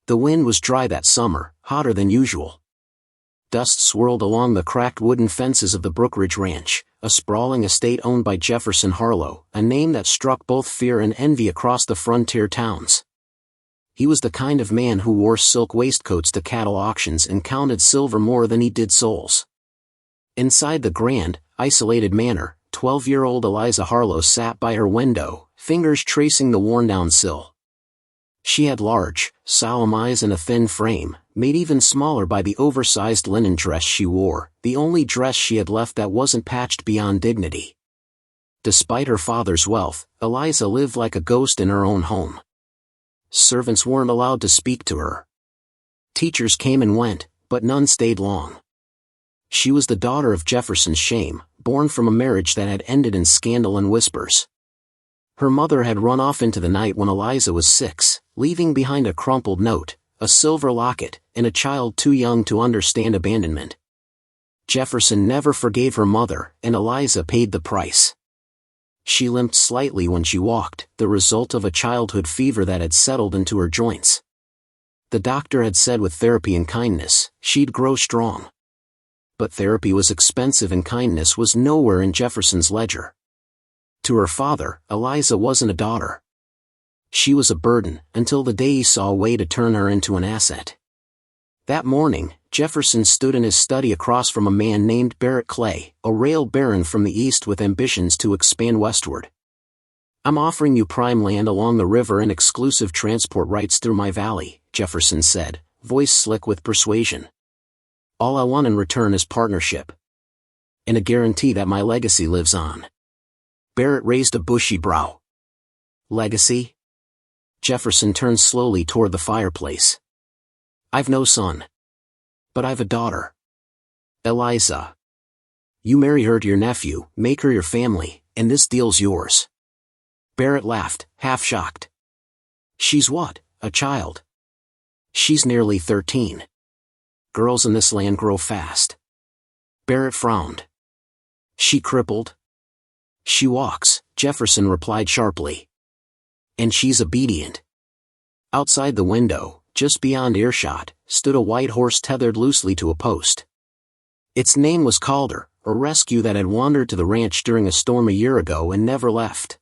The wind was dry that summer, hotter than usual. Dust swirled along the cracked wooden fences of the Brookridge Ranch, a sprawling estate owned by Jefferson Harlow, a name that struck both fear and envy across the frontier towns. He was the kind of man who wore silk waistcoats to cattle auctions and counted silver more than he did souls. Inside the grand, isolated manor, 12-year-old Eliza Harlow sat by her window, fingers tracing the worn-down sill. She had large, solemn eyes and a thin frame, made even smaller by the oversized linen dress she wore, the only dress she had left that wasn't patched beyond dignity. Despite her father's wealth, Eliza lived like a ghost in her own home. Servants weren't allowed to speak to her. Teachers came and went, but none stayed long. She was the daughter of Jefferson's shame, born from a marriage that had ended in scandal and whispers. Her mother had run off into the night when Eliza was 6, leaving behind a crumpled note, a silver locket, and a child too young to understand abandonment. Jefferson never forgave her mother, and Eliza paid the price. She limped slightly when she walked, the result of a childhood fever that had settled into her joints. The doctor had said with therapy and kindness, she'd grow strong. But therapy was expensive and kindness was nowhere in Jefferson's ledger. To her father, Eliza wasn't a daughter. She was a burden, until the day he saw a way to turn her into an asset. That morning, Jefferson stood in his study across from a man named Barrett Clay, a rail baron from the east with ambitions to expand westward. "I'm offering you prime land along the river and exclusive transport rights through my valley," Jefferson said, voice slick with persuasion. "All I want in return is partnership. And a guarantee that my legacy lives on." Barrett raised a bushy brow. "Legacy?" Jefferson turned slowly toward the fireplace. "I've no son. But I've a daughter. Eliza. You marry her to your nephew, make her your family, and this deal's yours." Barrett laughed, half shocked. "She's what, a child?" "She's nearly 13. Girls in this land grow fast." Barrett frowned. "She crippled?" "She walks," Jefferson replied sharply. "And she's obedient." Outside the window, just beyond earshot, stood a white horse tethered loosely to a post. Its name was Calder, a rescue that had wandered to the ranch during a storm a year ago and never left.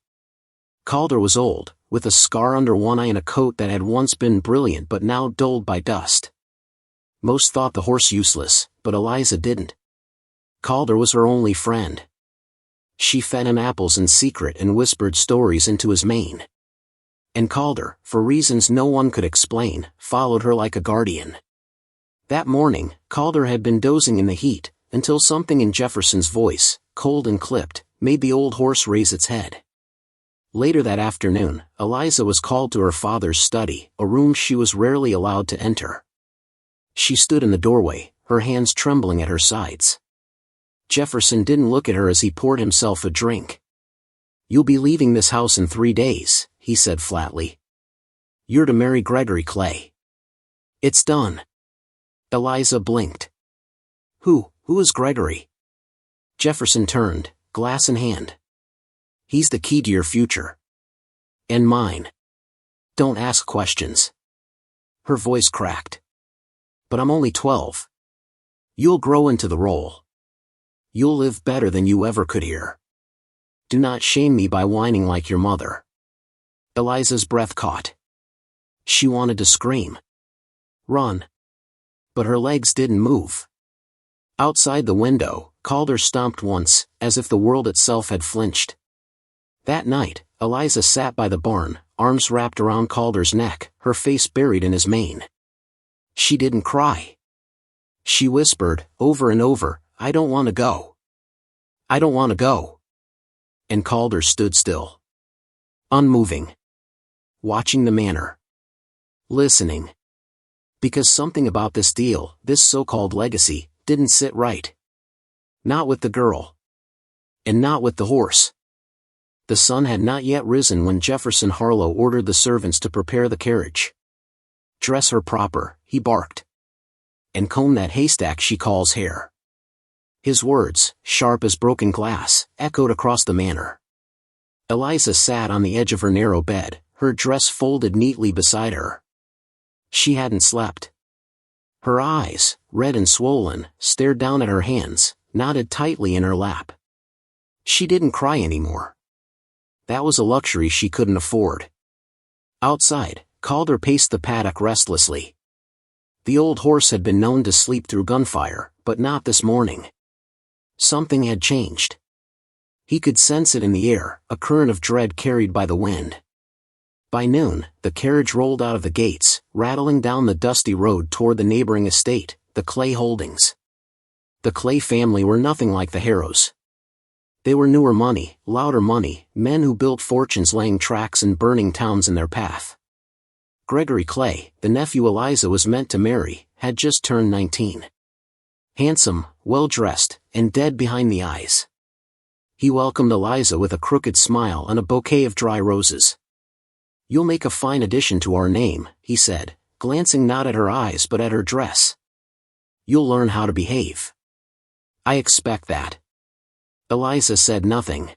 Calder was old, with a scar under one eye and a coat that had once been brilliant but now dulled by dust. Most thought the horse useless, but Eliza didn't. Calder was her only friend. She fed him apples in secret and whispered stories into his mane. And Calder, for reasons no one could explain, followed her like a guardian. That morning, Calder had been dozing in the heat, until something in Jefferson's voice, cold and clipped, made the old horse raise its head. Later that afternoon, Eliza was called to her father's study, a room she was rarely allowed to enter. She stood in the doorway, her hands trembling at her sides. Jefferson didn't look at her as he poured himself a drink. "You'll be leaving this house in 3 days, he said flatly. "You're to marry Gregory Clay." "It's done." Eliza blinked. Who is Gregory?" Jefferson turned, glass in hand. "He's the key to your future. And mine. Don't ask questions." Her voice cracked. "But I'm only 12. You'll grow into the role. You'll live better than you ever could here. Do not shame me by whining like your mother." Eliza's breath caught. She wanted to scream. Run. But her legs didn't move. Outside the window, Calder stomped once, as if the world itself had flinched. That night, Eliza sat by the barn, arms wrapped around Calder's neck, her face buried in his mane. She didn't cry. She whispered, over and over, "I don't want to go. I don't want to go." And Calder stood still. Unmoving. Watching the manor. Listening. Because something about this deal, this so-called legacy, didn't sit right. Not with the girl. And not with the horse. The sun had not yet risen when Jefferson Harlow ordered the servants to prepare the carriage. "Dress her proper," he barked. "And comb that haystack she calls hair." His words, sharp as broken glass, echoed across the manor. Eliza sat on the edge of her narrow bed, her dress folded neatly beside her. She hadn't slept. Her eyes, red and swollen, stared down at her hands, knotted tightly in her lap. She didn't cry anymore. That was a luxury she couldn't afford. Outside, Calder paced the paddock restlessly. The old horse had been known to sleep through gunfire, but not this morning. Something had changed. He could sense it in the air, a current of dread carried by the wind. By noon, the carriage rolled out of the gates, rattling down the dusty road toward the neighboring estate, the Clay Holdings. The Clay family were nothing like the Harrows. They were newer money, louder money, men who built fortunes laying tracks and burning towns in their path. Gregory Clay, the nephew Eliza was meant to marry, had just turned 19. Handsome, well-dressed, and dead behind the eyes. He welcomed Eliza with a crooked smile and a bouquet of dry roses. "You'll make a fine addition to our name," he said, glancing not at her eyes but at her dress. "You'll learn how to behave." "I expect that." Eliza said nothing.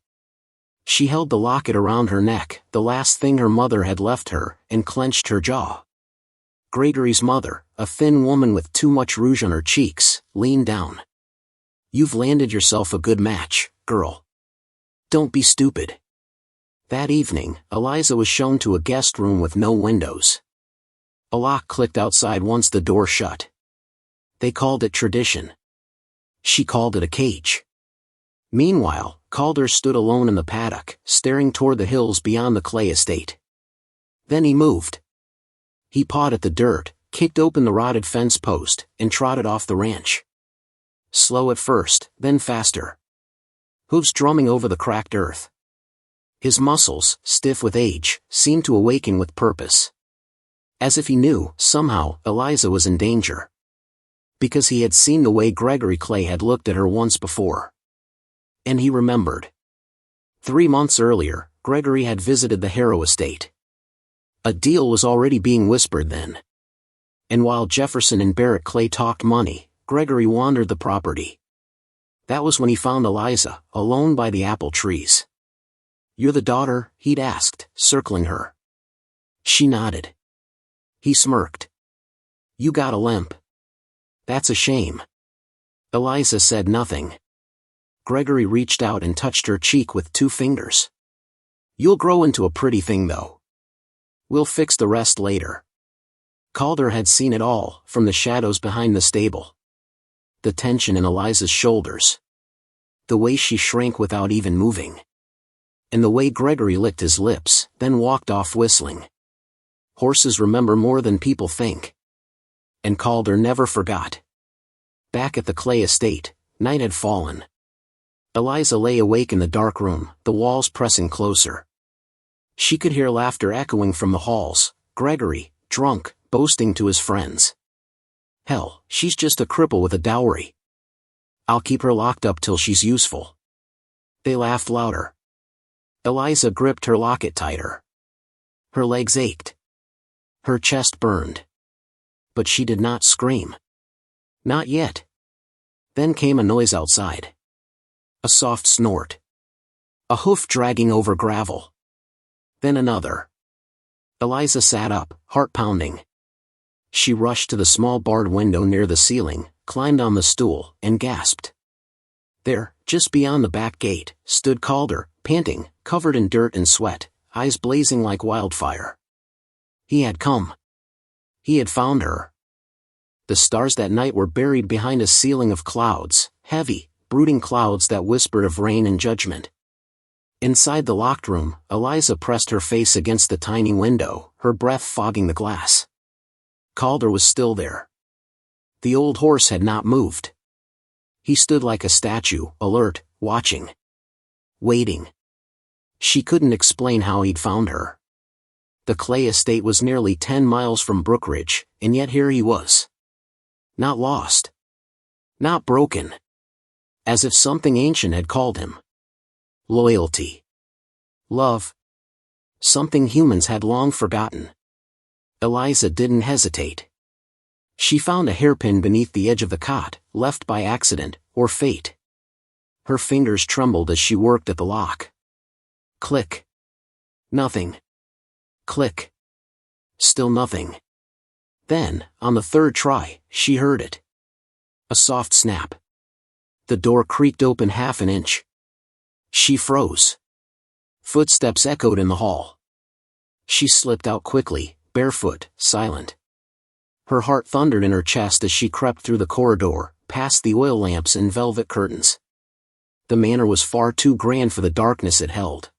She held the locket around her neck, the last thing her mother had left her, and clenched her jaw. Gregory's mother, a thin woman with too much rouge on her cheeks, leaned down. "You've landed yourself a good match, girl. Don't be stupid." That evening, Eliza was shown to a guest room with no windows. A lock clicked outside once the door shut. They called it tradition. She called it a cage. Meanwhile, Calder stood alone in the paddock, staring toward the hills beyond the Clay estate. Then he moved. He pawed at the dirt, kicked open the rotted fence post, and trotted off the ranch. Slow at first, then faster. Hooves drumming over the cracked earth. His muscles, stiff with age, seemed to awaken with purpose. As if he knew, somehow, Eliza was in danger. Because he had seen the way Gregory Clay had looked at her once before. And he remembered. 3 months earlier, Gregory had visited the Harrow estate. A deal was already being whispered then. And while Jefferson and Barrett Clay talked money, Gregory wandered the property. That was when he found Eliza, alone by the apple trees. "You're the daughter?" he'd asked, circling her. She nodded. He smirked. "You got a limp." "That's a shame." Eliza said nothing. Gregory reached out and touched her cheek with 2 fingers. "You'll grow into a pretty thing though. We'll fix the rest later." Calder had seen it all, from the shadows behind the stable. The tension in Eliza's shoulders. The way she shrank without even moving. And the way Gregory licked his lips, then walked off whistling. Horses remember more than people think. And Calder never forgot. Back at the Clay estate, night had fallen. Eliza lay awake in the dark room, the walls pressing closer. She could hear laughter echoing from the halls, Gregory, drunk, boasting to his friends. "Hell, she's just a cripple with a dowry. I'll keep her locked up till she's useful." They laughed louder. Eliza gripped her locket tighter. Her legs ached. Her chest burned. But she did not scream. Not yet. Then came a noise outside. A soft snort. A hoof dragging over gravel. Then another. Eliza sat up, heart pounding. She rushed to the small barred window near the ceiling, climbed on the stool, and gasped. There, just beyond the back gate, stood Calder, panting, covered in dirt and sweat, eyes blazing like wildfire. He had come. He had found her. The stars that night were buried behind a ceiling of clouds, heavy, brooding clouds that whispered of rain and judgment. Inside the locked room, Eliza pressed her face against the tiny window, her breath fogging the glass. Calder was still there. The old horse had not moved. He stood like a statue, alert, watching. Waiting. She couldn't explain how he'd found her. The Clay estate was nearly 10 miles from Brookridge, and yet here he was. Not lost. Not broken. As if something ancient had called him. Loyalty. Love. Something humans had long forgotten. Eliza didn't hesitate. She found a hairpin beneath the edge of the cot, left by accident, or fate. Her fingers trembled as she worked at the lock. Click. Nothing. Click. Still nothing. Then, on the third try, she heard it. A soft snap. The door creaked open half an inch. She froze. Footsteps echoed in the hall. She slipped out quickly, barefoot, silent. Her heart thundered in her chest as she crept through the corridor, past the oil lamps and velvet curtains. The manor was far too grand for the darkness it held.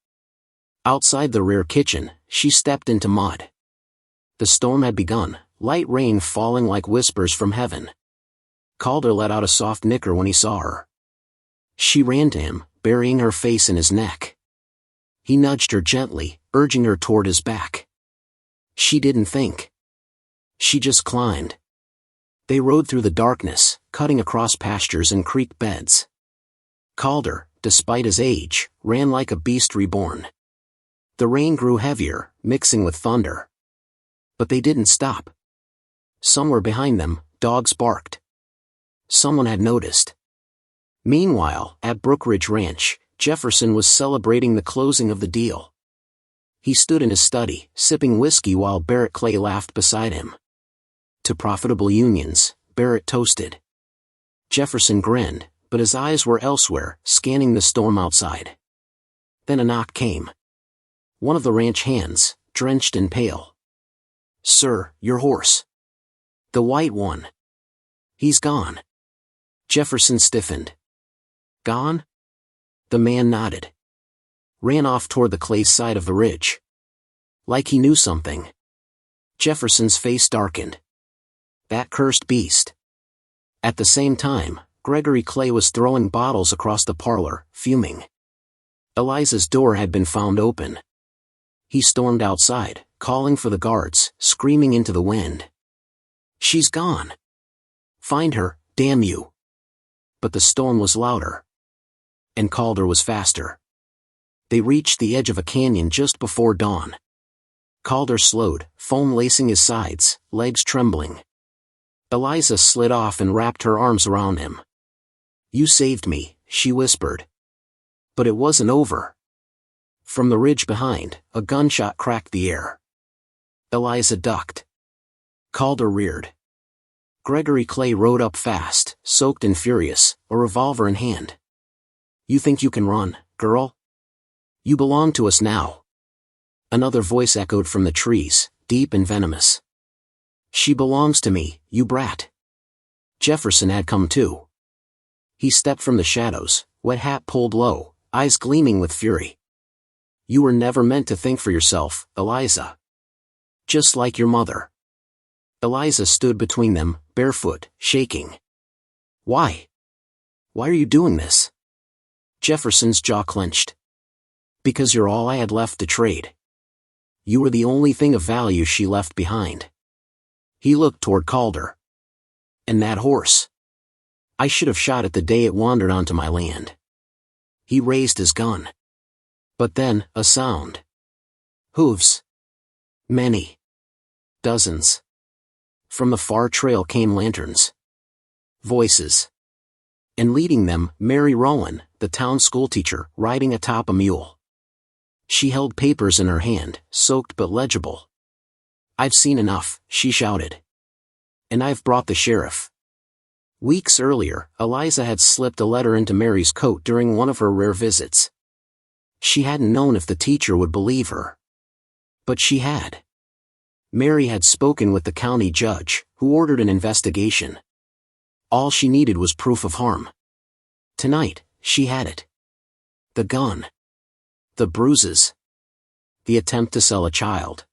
Outside the rear kitchen, she stepped into mud. The storm had begun, light rain falling like whispers from heaven. Calder let out a soft nicker when he saw her. She ran to him, burying her face in his neck. He nudged her gently, urging her toward his back. She didn't think. She just climbed. They rode through the darkness, cutting across pastures and creek beds. Calder, despite his age, ran like a beast reborn. The rain grew heavier, mixing with thunder. But they didn't stop. Somewhere behind them, dogs barked. Someone had noticed. Meanwhile, at Brookridge Ranch, Jefferson was celebrating the closing of the deal. He stood in his study, sipping whiskey while Barrett Clay laughed beside him. To profitable unions, Barrett toasted. Jefferson grinned, but his eyes were elsewhere, scanning the storm outside. Then a knock came. One of the ranch hands, drenched and pale. "Sir, your horse." "The white one." "He's gone." Jefferson stiffened. "Gone?" The man nodded. "Ran off toward the Clay side of the ridge." Like he knew something. Jefferson's face darkened. That cursed beast. At the same time, Gregory Clay was throwing bottles across the parlor, fuming. Eliza's door had been found open. He stormed outside, calling for the guards, screaming into the wind. "She's gone. Find her, damn you." But the storm was louder. And Calder was faster. They reached the edge of a canyon just before dawn. Calder slowed, foam lacing his sides, legs trembling. Eliza slid off and wrapped her arms around him. "You saved me," she whispered. But it wasn't over. From the ridge behind, a gunshot cracked the air. Eliza ducked. Calder reared. Gregory Clay rode up fast, soaked and furious, a revolver in hand. "You think you can run, girl? You belong to us now." Another voice echoed from the trees, deep and venomous. "She belongs to me, you brat." Jefferson had come too. He stepped from the shadows, wet hat pulled low, eyes gleaming with fury. "You were never meant to think for yourself, Eliza. Just like your mother." Eliza stood between them, barefoot, shaking. "Why? Why are you doing this?" Jefferson's jaw clenched. "Because you're all I had left to trade. You were the only thing of value she left behind." He looked toward Calder. "And that horse. I should have shot it the day it wandered onto my land." He raised his gun. But then, a sound. Hooves. Many. Dozens. From the far trail came lanterns. Voices. And leading them, Mary Rowan, the town schoolteacher, riding atop a mule. She held papers in her hand, soaked but legible. "I've seen enough," she shouted. "And I've brought the sheriff." Weeks earlier, Eliza had slipped a letter into Mary's coat during one of her rare visits. She hadn't known if the teacher would believe her. But she had. Mary had spoken with the county judge, who ordered an investigation. All she needed was proof of harm. Tonight, she had it. The gun. The bruises. The attempt to sell a child.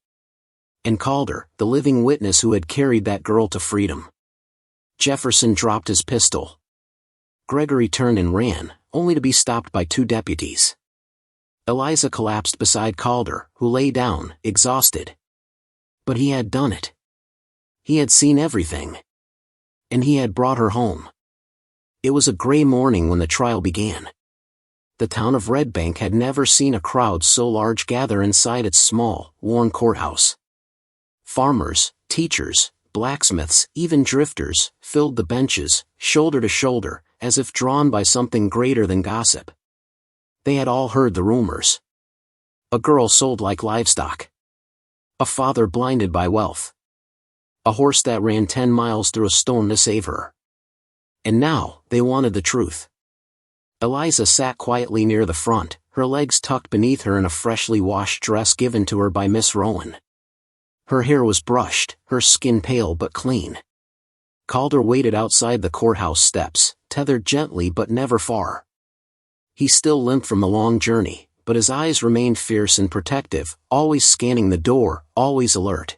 And Calder, the living witness who had carried that girl to freedom. Jefferson dropped his pistol. Gregory turned and ran, only to be stopped by two deputies. Eliza collapsed beside Calder, who lay down, exhausted. But he had done it. He had seen everything. And he had brought her home. It was a gray morning when the trial began. The town of Red Bank had never seen a crowd so large gather inside its small, worn courthouse. Farmers, teachers, blacksmiths, even drifters, filled the benches, shoulder to shoulder, as if drawn by something greater than gossip. They had all heard the rumors. A girl sold like livestock. A father blinded by wealth. A horse that ran 10 miles through a storm to save her. And now, they wanted the truth. Eliza sat quietly near the front, her legs tucked beneath her in a freshly washed dress given to her by Miss Rowan. Her hair was brushed, her skin pale but clean. Calder waited outside the courthouse steps, tethered gently but never far. He still limped from the long journey, but his eyes remained fierce and protective, always scanning the door, always alert.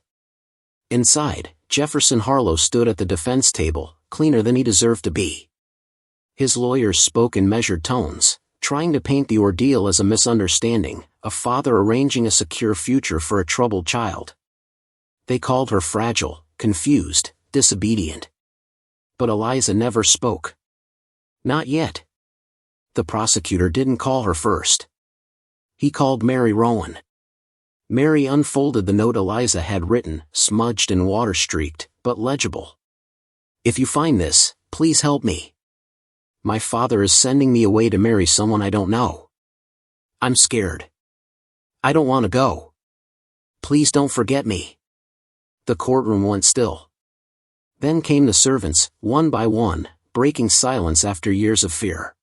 Inside, Jefferson Harlow stood at the defense table, cleaner than he deserved to be. His lawyers spoke in measured tones, trying to paint the ordeal as a misunderstanding, a father arranging a secure future for a troubled child. They called her fragile, confused, disobedient. But Eliza never spoke. Not yet. The prosecutor didn't call her first. He called Mary Rowan. Mary unfolded the note Eliza had written, smudged and water-streaked, but legible. "If you find this, please help me. My father is sending me away to marry someone I don't know. I'm scared. I don't want to go. Please don't forget me." The courtroom went still. Then came the servants, one by one, breaking silence after years of fear.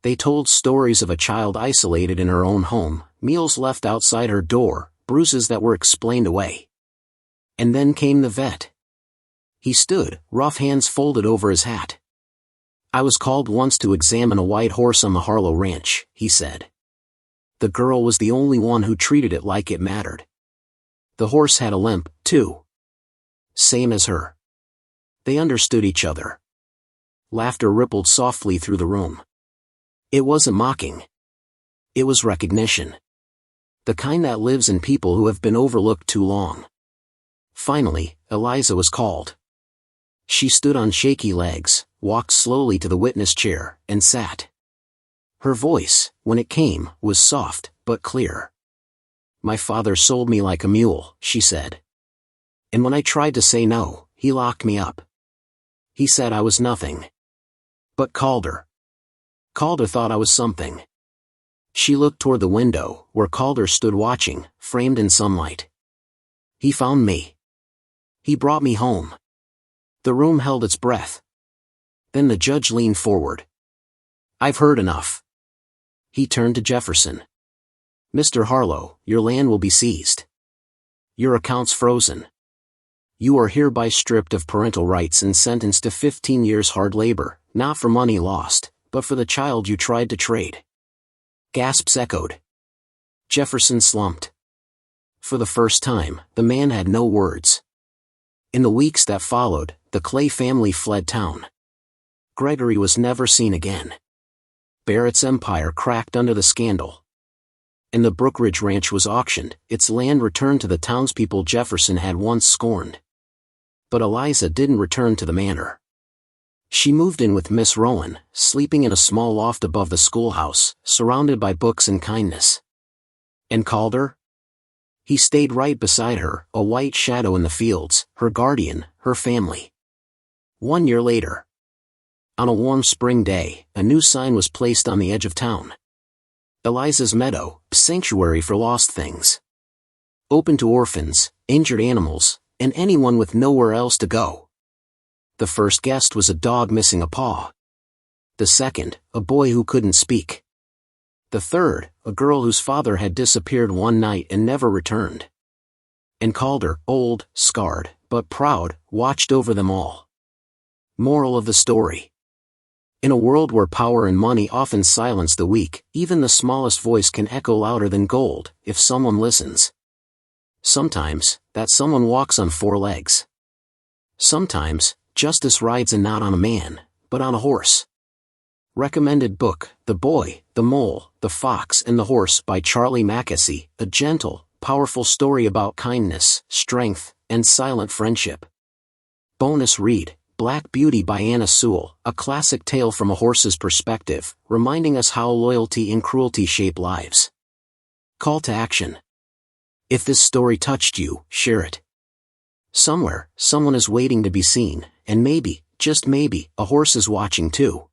They told stories of a child isolated in her own home, meals left outside her door, bruises that were explained away. And then came the vet. He stood, rough hands folded over his hat. "I was called once to examine a white horse on the Harlow ranch," he said. The girl was the only one who treated it like it mattered. The horse had a limp, too. Same as her. They understood each other. Laughter rippled softly through the room. It wasn't mocking. It was recognition. The kind that lives in people who have been overlooked too long. Finally, Eliza was called. She stood on shaky legs, walked slowly to the witness chair, and sat. Her voice, when it came, was soft, but clear. "My father sold me like a mule," she said. "And when I tried to say no, he locked me up. He said I was nothing. But Calder thought I was something." She looked toward the window, where Calder stood watching, framed in sunlight. "He found me. He brought me home." The room held its breath. Then the judge leaned forward. "I've heard enough." He turned to Jefferson. "Mr. Harlow, your land will be seized. Your accounts frozen. You are hereby stripped of parental rights and sentenced to 15 years hard labor, not for money lost, but for the child you tried to trade." Gasps echoed. Jefferson slumped. For the first time, the man had no words. In the weeks that followed, the Clay family fled town. Gregory was never seen again. Barrett's empire cracked under the scandal. And the Brookridge Ranch was auctioned, its land returned to the townspeople Jefferson had once scorned. But Eliza didn't return to the manor. She moved in with Miss Rowan, sleeping in a small loft above the schoolhouse, surrounded by books and kindness. And Calder? He stayed right beside her, a white shadow in the fields, her guardian, her family. 1 year later. On a warm spring day, a new sign was placed on the edge of town. Eliza's Meadow, sanctuary for lost things. Open to orphans, injured animals, and anyone with nowhere else to go. The first guest was a dog missing a paw. The second, a boy who couldn't speak. The third, a girl whose father had disappeared one night and never returned. And Calder, old, scarred, but proud, watched over them all. Moral of the story. In a world where power and money often silence the weak, even the smallest voice can echo louder than gold, if someone listens. Sometimes, that someone walks on 4 legs. Sometimes, justice rides in not on a man, but on a horse. Recommended book, The Boy, the Mole, the Fox and the Horse by Charlie Mackesy, a gentle, powerful story about kindness, strength, and silent friendship. Bonus read, Black Beauty by Anna Sewell, a classic tale from a horse's perspective, reminding us how loyalty and cruelty shape lives. Call to action. If this story touched you, share it. Somewhere, someone is waiting to be seen, and maybe, just maybe, a horse is watching too.